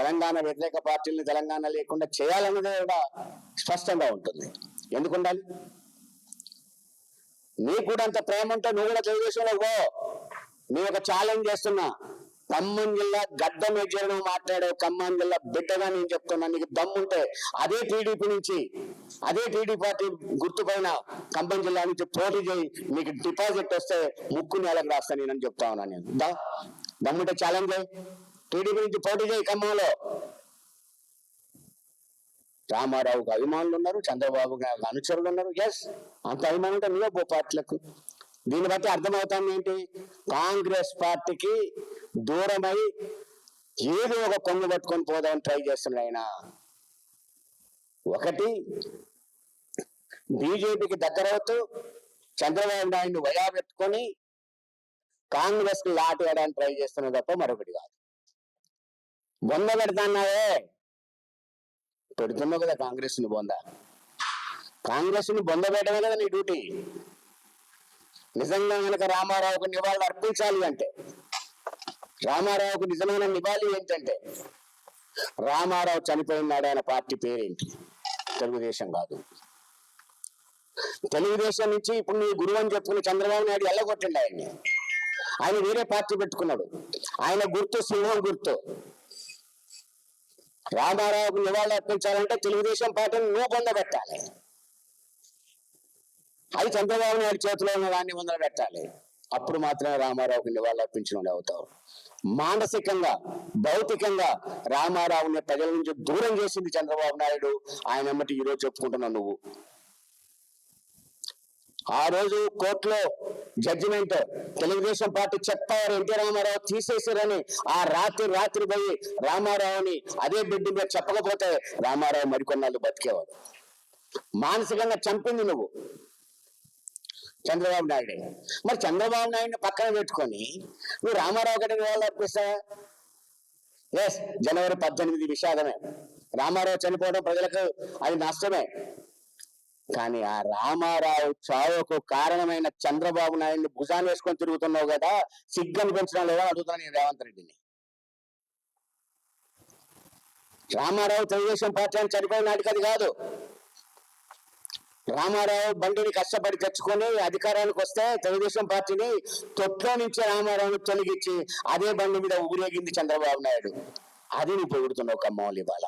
తెలంగాణ వ్యతిరేక పార్టీలను తెలంగాణ లేకుండా చేయాలన్నదే కూడా స్పష్టంగా ఉంటుంది. ఎందుకు ఉండాలి? నీకు కూడా అంత ప్రేమ ఉంటే నువ్వు కూడా తెలుగుదేశంలో పో. నేను ఒక ఛాలెంజ్ చేస్తున్నా. ఖమ్మం జిల్లా గడ్డ మెజ్జను మాట్లాడే ఖమ్మం జిల్లా బిడ్డగా నేను చెప్తున్నా, నీకు దమ్ముంటే అదే టీడీపీ నుంచి, అదే టీడీ పార్టీ గుర్తుపైన ఖమ్మం జిల్లా నుంచి పోటీ చేయి. నీకు డిపాజిట్ వస్తే ముక్కు నేలకు రాస్తా నేనని చెప్తా ఉన్నా. నేను దమ్ముంటే ఛాలెంజ్ చేయి, టీడీపీ నుంచి పోటీ చేయి ఖమ్మంలో. రామారావుకు అభిమానులు ఉన్నారు, చంద్రబాబు అనుచరులు ఉన్నారు. ఎస్, అంత అభిమానం ఉంటే నువ్వే పో పార్టీలకు. దీన్ని బట్టి అర్థమవుతాం ఏంటి? కాంగ్రెస్ పార్టీకి దూరమై ఏదో ఒక కొంగు పట్టుకొని పోదామని ట్రై చేస్తున్నాడు ఆయన. ఒకటి, బీజేపీకి దగ్గరవుతూ చంద్రబాబు నాయుడు వయా పెట్టుకొని కాంగ్రెస్ కి లాటి వేయడానికి ట్రై చేస్తున్నది తప్ప మరొకటి కాదు. బొంద పెడతాన్నావే, పెడుతున్నావు కదా కాంగ్రెస్ ని బొంద. కాంగ్రెస్ ని బొంద పెట్టడమే కదా నీ డ్యూటీ. నిజంగా కనుక రామారావుకు నివాళులు అర్పించాలి అంటే, రామారావుకు నిజమైన నివాళి ఏంటంటే, రామారావు చనిపోయినాడు. ఆయన పార్టీ పేరేంటి? తెలుగుదేశం కాదు. తెలుగుదేశం నుంచి ఇప్పుడు నీ గురువు అని చెప్పుకుని చంద్రబాబు నాయుడు ఎల్లగొట్టండి ఆయన్ని. ఆయన వేరే పార్టీ పెట్టుకున్నాడు. ఆయన గుర్తు సింహం గుర్తు. రామారావుకు నివాళులు అర్పించాలంటే తెలుగుదేశం పార్టీని నువ్వు పొందబెట్టాలి. అది చంద్రబాబు నాయుడు చేతిలో ఉన్న దాన్ని ముందర పెట్టాలి. అప్పుడు మాత్రమే రామారావుకి నివాళులు అర్పించిన అవుతావు. మానసికంగా, భౌతికంగా రామారావుని ప్రజల నుంచి దూరం చేసింది చంద్రబాబు నాయుడు. ఆయన అమ్మటి ఈరోజు చెప్పుకుంటున్నావు నువ్వు. ఆ రోజు కోర్టులో జడ్జిమెంట్ తెలుగుదేశం పార్టీ చెప్పారు ఎన్టీ రామారావు తీసేసారని, ఆ రాత్రి పోయి రామారావుని అదే బిడ్డ మీద చెప్పకపోతే రామారావు మరికొన్నాళ్ళు బతికేవాడు. మానసికంగా చంపింది నువ్వు చంద్రబాబు నాయుడు. మరి చంద్రబాబు నాయుడిని పక్కన పెట్టుకొని నువ్వు రామారావు గడిని వాళ్ళు అర్పిస్తావా? ఎస్, జనవరి 18 విషాదమే. రామారావు చనిపోవడం ప్రజలకు అది నష్టమే. కానీ ఆ రామారావు చావుకు కారణమైన చంద్రబాబు నాయుడిని భుజాన్ని వేసుకొని తిరుగుతున్నావు కదా, సిగ్గని పెంచడం లేదా అడుగుతున్నాను నేను రేవంత్ రెడ్డిని. రామారావు తెలుగుదేశం పార్టీ అని చనిపోయిన నాటికి అది కాదు. రామారావు బండిని కష్టపడి తెచ్చుకొని అధికారానికి వస్తే తెలుగుదేశం పార్టీని తొట్లో నుంచి రామారావుని తొలగించి అదే బండి మీద ఊరేగింది చంద్రబాబు నాయుడు. అది నువ్వు పొగుడుతున్నావు ఖమ్మంలో ఇవాళ.